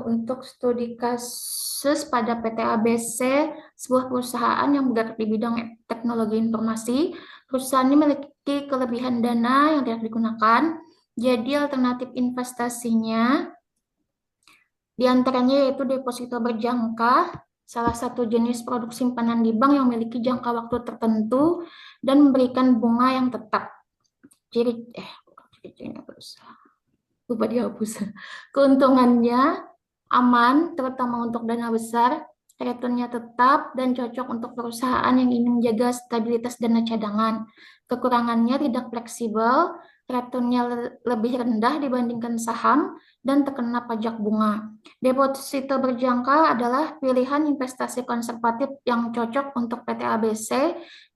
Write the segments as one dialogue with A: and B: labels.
A: Untuk studi kasus pada PT ABC, sebuah perusahaan yang bergerak di bidang teknologi informasi, perusahaan ini memiliki kelebihan dana yang tidak digunakan. Jadi alternatif investasinya di antaranya yaitu deposito berjangka, salah satu jenis produk simpanan di bank yang memiliki jangka waktu tertentu dan memberikan bunga yang tetap. Ciri, bukan ciri-cirinya perusahaan. Lupa dihapus. Keuntungannya aman, terutama untuk dana besar, returnnya tetap, dan cocok untuk perusahaan yang ingin menjaga stabilitas dana cadangan. Kekurangannya tidak fleksibel, returnnya lebih rendah dibandingkan saham, dan terkena pajak bunga. Deposito berjangka adalah pilihan investasi konservatif yang cocok untuk PT ABC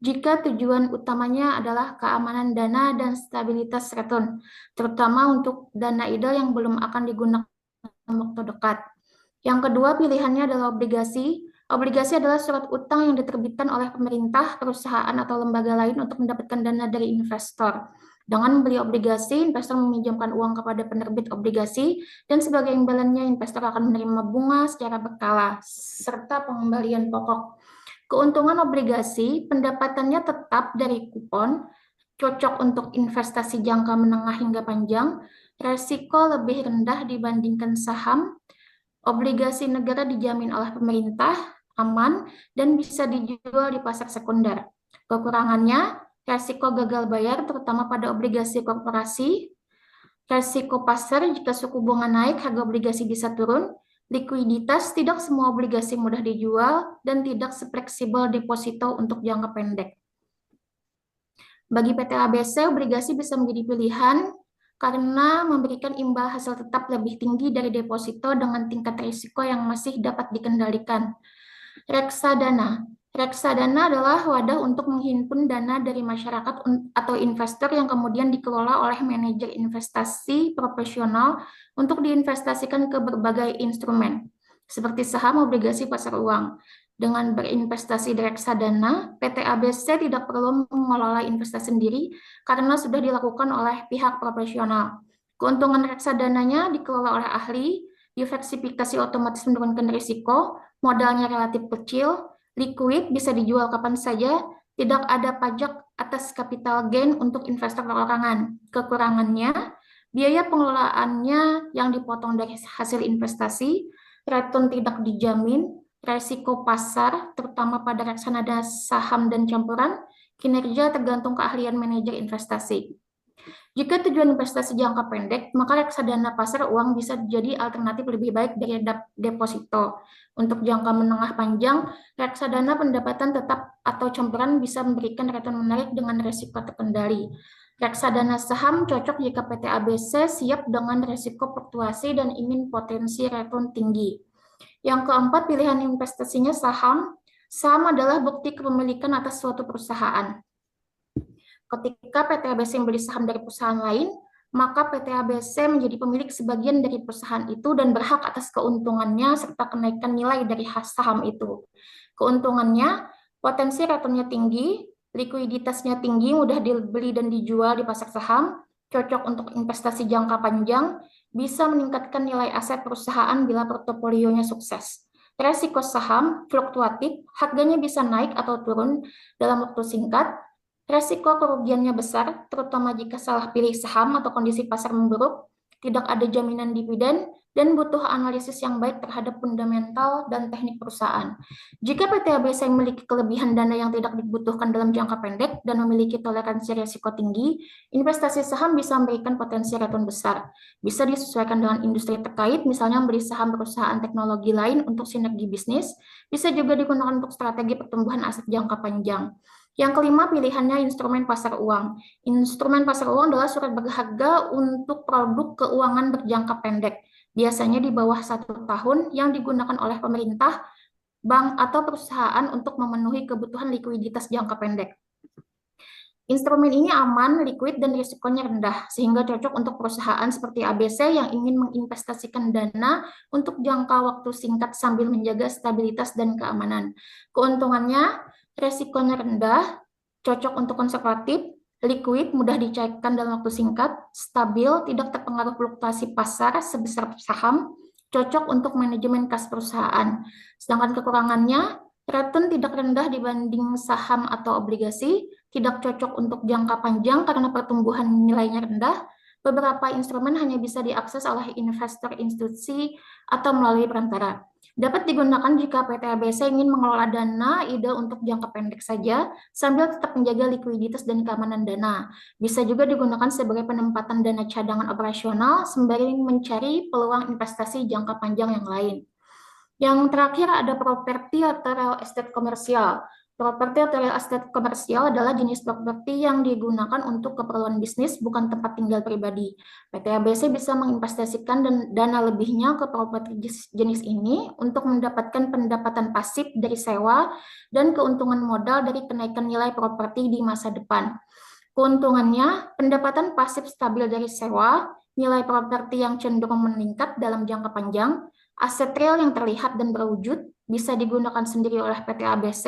A: jika tujuan utamanya adalah keamanan dana dan stabilitas return, terutama untuk dana ideal yang belum akan digunakan dalam waktu dekat. Yang kedua pilihannya adalah obligasi. Obligasi adalah surat utang yang diterbitkan oleh pemerintah, perusahaan, atau lembaga lain untuk mendapatkan dana dari investor. Dengan membeli obligasi, investor meminjamkan uang kepada penerbit obligasi, dan sebagai imbalannya investor akan menerima bunga secara berkala, serta pengembalian pokok. Keuntungan obligasi, pendapatannya tetap dari kupon, cocok untuk investasi jangka menengah hingga panjang, resiko lebih rendah dibandingkan saham, obligasi negara dijamin oleh pemerintah, aman, dan bisa dijual di pasar sekunder. Kekurangannya, resiko gagal bayar terutama pada obligasi korporasi, resiko pasar jika suku bunga naik, harga obligasi bisa turun, likuiditas, tidak semua obligasi mudah dijual, dan tidak sefleksibel deposito untuk jangka pendek. Bagi PT ABC, obligasi bisa menjadi pilihan karena memberikan imbal hasil tetap lebih tinggi dari deposito dengan tingkat risiko yang masih dapat dikendalikan. Reksadana. Reksadana adalah wadah untuk menghimpun dana dari masyarakat atau investor yang kemudian dikelola oleh manajer investasi profesional untuk diinvestasikan ke berbagai instrumen, seperti saham, obligasi, pasar uang. Dengan berinvestasi di reksadana, PT ABC tidak perlu mengelola investasi sendiri karena sudah dilakukan oleh pihak profesional. Keuntungan reksadananya dikelola oleh ahli, diversifikasi otomatis menurunkan risiko, modalnya relatif kecil, liquid, bisa dijual kapan saja, tidak ada pajak atas capital gain untuk investor perorangan. Kekurangannya, biaya pengelolaannya yang dipotong dari hasil investasi, return tidak dijamin, resiko pasar, terutama pada reksadana saham dan campuran, kinerja tergantung keahlian manajer investasi. Jika tujuan investasi jangka pendek, maka reksadana pasar uang bisa jadi alternatif lebih baik dari deposito. Untuk jangka menengah panjang, reksadana pendapatan tetap atau campuran bisa memberikan return menarik dengan risiko terkendali. Reksadana saham cocok jika PT ABC siap dengan risiko fluktuasi dan ingin potensi return tinggi. Yang keempat, pilihan investasinya saham. Saham adalah bukti kepemilikan atas suatu perusahaan. Ketika PT ABC membeli saham dari perusahaan lain, maka PT ABC menjadi pemilik sebagian dari perusahaan itu dan berhak atas keuntungannya serta kenaikan nilai dari saham itu. Keuntungannya, potensi returnnya tinggi, likuiditasnya tinggi, mudah dibeli dan dijual di pasar saham, cocok untuk investasi jangka panjang, bisa meningkatkan nilai aset perusahaan bila portofolionya sukses. Resiko saham fluktuatif, harganya bisa naik atau turun dalam waktu singkat. Resiko kerugiannya besar, terutama jika salah pilih saham atau kondisi pasar memburuk, tidak ada jaminan dividen, dan butuh analisis yang baik terhadap fundamental dan teknik perusahaan. Jika PT ABC memiliki kelebihan dana yang tidak dibutuhkan dalam jangka pendek dan memiliki toleransi risiko tinggi, investasi saham bisa memberikan potensi return besar. Bisa disesuaikan dengan industri terkait, misalnya membeli saham perusahaan teknologi lain untuk sinergi bisnis, bisa juga digunakan untuk strategi pertumbuhan aset jangka panjang. Yang kelima, pilihannya instrumen pasar uang. Instrumen pasar uang adalah surat berharga untuk produk keuangan berjangka pendek, biasanya di bawah 1 tahun yang digunakan oleh pemerintah, bank, atau perusahaan untuk memenuhi kebutuhan likuiditas jangka pendek. Instrumen ini aman, liquid, dan risikonya rendah, sehingga cocok untuk perusahaan seperti ABC yang ingin menginvestasikan dana untuk jangka waktu singkat sambil menjaga stabilitas dan keamanan. Keuntungannya, risikonya rendah, cocok untuk konservatif, liquid, mudah dicairkan dalam waktu singkat, stabil, tidak terpengaruh fluktuasi pasar sebesar saham, cocok untuk manajemen kas perusahaan. Sedangkan kekurangannya, return tidak rendah dibanding saham atau obligasi, tidak cocok untuk jangka panjang karena pertumbuhan nilainya rendah. Beberapa instrumen hanya bisa diakses oleh investor institusi atau melalui perantara. Dapat digunakan jika PT ABC ingin mengelola dana ide untuk jangka pendek saja, sambil tetap menjaga likuiditas dan keamanan dana. Bisa juga digunakan sebagai penempatan dana cadangan operasional sembari mencari peluang investasi jangka panjang yang lain. Yang terakhir ada properti atau real estate komersial. Properti atau real estate komersial adalah jenis properti yang digunakan untuk keperluan bisnis, bukan tempat tinggal pribadi. PT ABC bisa menginvestasikan dana lebihnya ke properti jenis ini untuk mendapatkan pendapatan pasif dari sewa dan keuntungan modal dari kenaikan nilai properti di masa depan. Keuntungannya, pendapatan pasif stabil dari sewa, nilai properti yang cenderung meningkat dalam jangka panjang, aset real yang terlihat dan berwujud, bisa digunakan sendiri oleh PT ABC,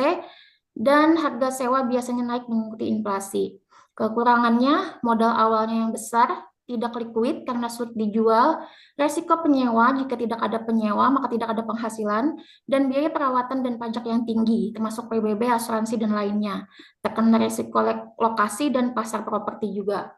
A: dan harga sewa biasanya naik mengikuti inflasi. Kekurangannya, modal awalnya yang besar, tidak liquid karena sulit dijual, resiko penyewa jika tidak ada penyewa maka tidak ada penghasilan, dan biaya perawatan dan pajak yang tinggi, termasuk PBB, asuransi, dan lainnya. Terkena resiko lokasi dan pasar properti juga.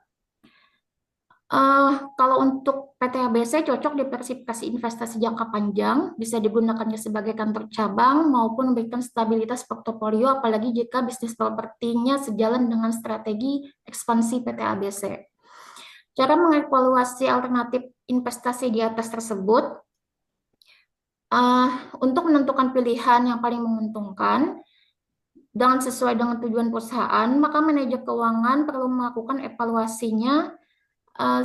A: Kalau untuk PT ABC cocok diversifikasi investasi jangka panjang, bisa digunakannya sebagai kantor cabang maupun memberikan stabilitas portofolio, apalagi jika bisnis propertinya sejalan dengan strategi ekspansi PT ABC. Cara mengevaluasi alternatif investasi di atas tersebut, untuk menentukan pilihan yang paling menguntungkan, dengan sesuai dengan tujuan perusahaan, maka manajer keuangan perlu melakukan evaluasinya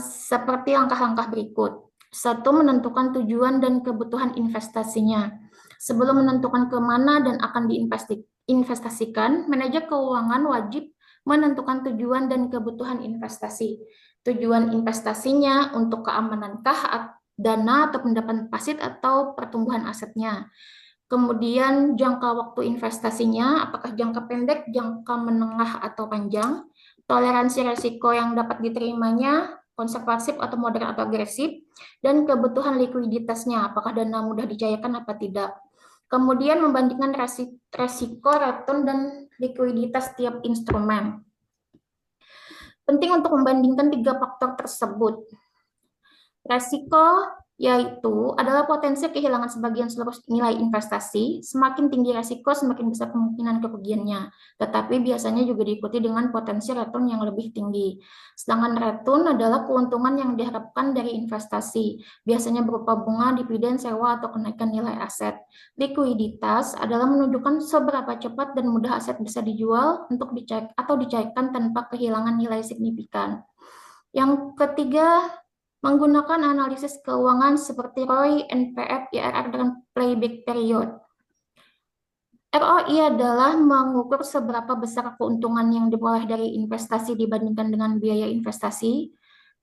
A: seperti langkah-langkah berikut. Satu, menentukan tujuan dan kebutuhan investasinya. Sebelum menentukan kemana dan akan diinvestasikan, manajer keuangan wajib menentukan tujuan dan kebutuhan investasi. Tujuan investasinya untuk keamanankah dana atau pendapatan pasif atau pertumbuhan asetnya. Kemudian jangka waktu investasinya, apakah jangka pendek, jangka menengah, atau panjang. Toleransi resiko yang dapat diterimanya, konservatif atau moderat atau agresif. Dan kebutuhan likuiditasnya, apakah dana mudah dicairkan apa tidak. Kemudian membandingkan resiko, return, dan likuiditas tiap instrumen. Penting untuk membandingkan 3 faktor tersebut. Resiko yaitu adalah potensi kehilangan sebagian seluruh nilai investasi. Semakin tinggi resiko, semakin besar kemungkinan kerugiannya. Tetapi biasanya juga diikuti dengan potensi return yang lebih tinggi. Sedangkan return adalah keuntungan yang diharapkan dari investasi, biasanya berupa bunga, dividen, sewa, atau kenaikan nilai aset. Likuiditas adalah menunjukkan seberapa cepat dan mudah aset bisa dijual untuk dicairkan tanpa kehilangan nilai signifikan. Yang ketiga, menggunakan analisis keuangan seperti ROI, NPF, IRR, dan payback period. ROI adalah mengukur seberapa besar keuntungan yang diperoleh dari investasi dibandingkan dengan biaya investasi.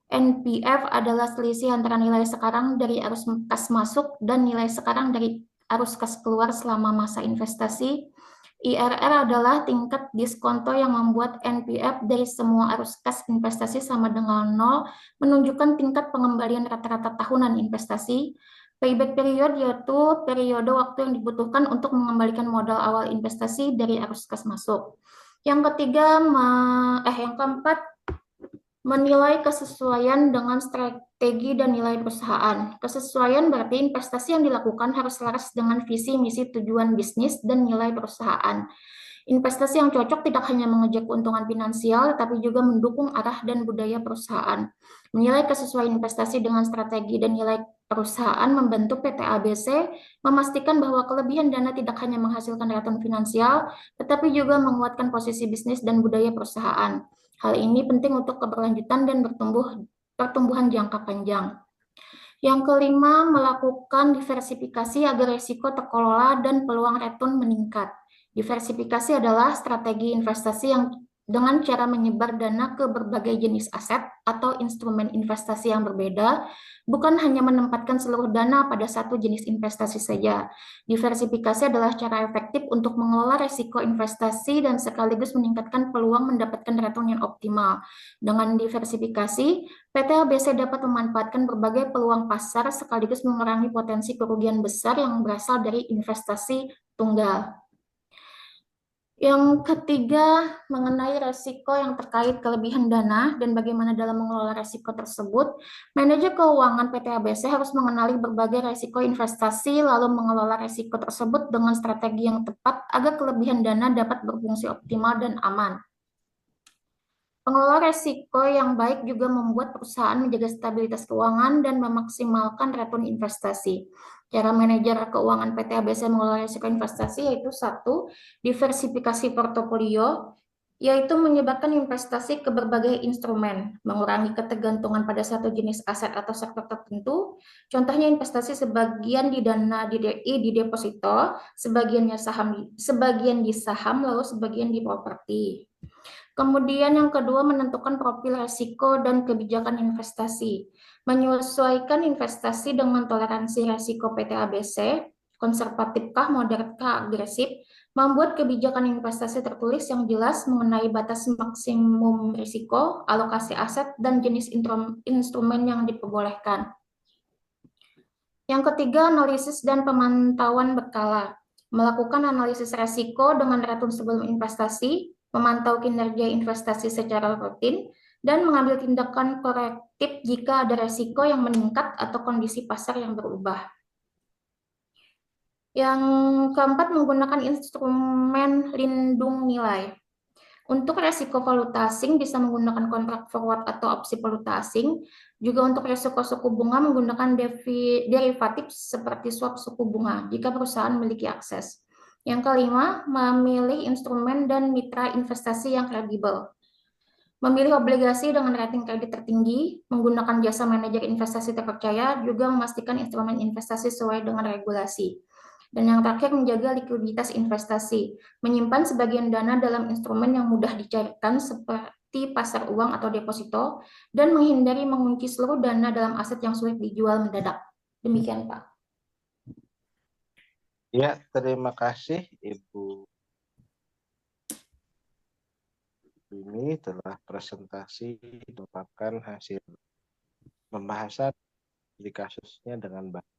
A: NPF adalah selisih antara nilai sekarang dari arus kas masuk dan nilai sekarang dari arus kas keluar selama masa investasi. IRR adalah tingkat diskonto yang membuat NPF dari semua arus kas investasi sama dengan 0, menunjukkan tingkat pengembalian rata-rata tahunan investasi. Payback period yaitu periode waktu yang dibutuhkan untuk mengembalikan modal awal investasi dari arus kas masuk. Yang keempat, menilai kesesuaian dengan strategi dan nilai perusahaan. Kesesuaian berarti investasi yang dilakukan harus selaras dengan visi, misi, tujuan bisnis, dan nilai perusahaan. Investasi yang cocok tidak hanya mengejar keuntungan finansial, tapi juga mendukung arah dan budaya perusahaan. Menilai kesesuaian investasi dengan strategi dan nilai perusahaan membantu PT ABC memastikan bahwa kelebihan dana tidak hanya menghasilkan return finansial, tetapi juga menguatkan posisi bisnis dan budaya perusahaan. Hal ini penting untuk keberlanjutan dan pertumbuhan jangka panjang. Yang kelima, melakukan diversifikasi agar risiko terkelola dan peluang return meningkat. Diversifikasi adalah strategi investasi yang dengan cara menyebar dana ke berbagai jenis aset atau instrumen investasi yang berbeda, bukan hanya menempatkan seluruh dana pada satu jenis investasi saja. Diversifikasi adalah cara efektif untuk mengelola risiko investasi dan sekaligus meningkatkan peluang mendapatkan return yang optimal. Dengan diversifikasi, PT ABC dapat memanfaatkan berbagai peluang pasar sekaligus mengurangi potensi kerugian besar yang berasal dari investasi tunggal. Yang ketiga, mengenai resiko yang terkait kelebihan dana dan bagaimana dalam mengelola resiko tersebut, manajer keuangan PT ABC harus mengenali berbagai resiko investasi lalu mengelola resiko tersebut dengan strategi yang tepat agar kelebihan dana dapat berfungsi optimal dan aman. Pengelola resiko yang baik juga membuat perusahaan menjaga stabilitas keuangan dan memaksimalkan return investasi. Cara manajer keuangan PT ABC mengelola risiko investasi yaitu satu, diversifikasi portofolio, yaitu menyebarkan investasi ke berbagai instrumen, mengurangi ketergantungan pada satu jenis aset atau sektor tertentu. Contohnya investasi sebagian di dana di deposito, sebagian di saham, lalu sebagian di properti. Kemudian yang kedua, menentukan profil risiko dan kebijakan investasi. Menyesuaikan investasi dengan toleransi risiko PT ABC, konservatifkah, moderatkah, agresif, membuat kebijakan investasi tertulis yang jelas mengenai batas maksimum risiko, alokasi aset, dan jenis instrumen yang diperbolehkan. Yang ketiga, analisis dan pemantauan berkala. Melakukan analisis risiko dengan return sebelum investasi, memantau kinerja investasi secara rutin, dan mengambil tindakan korektif jika ada risiko yang meningkat atau kondisi pasar yang berubah. Yang keempat, menggunakan instrumen lindung nilai. Untuk resiko valuta asing bisa menggunakan kontrak forward atau opsi valuta asing. Juga untuk resiko suku bunga menggunakan derivatif seperti swap suku bunga jika perusahaan memiliki akses. Yang kelima, memilih instrumen dan mitra investasi yang kredibel. Memilih obligasi dengan rating kredit tertinggi, menggunakan jasa manajer investasi terpercaya, juga memastikan instrumen investasi sesuai dengan regulasi. Dan yang terakhir, menjaga likuiditas investasi, menyimpan sebagian dana dalam instrumen yang mudah dicairkan seperti pasar uang atau deposito, dan menghindari mengunci seluruh dana dalam aset yang sulit dijual mendadak. Demikian, Pak.
B: Ya, terima kasih Ibu. Ini telah presentasi memaparkan hasil pembahasan di kasusnya dengan baik.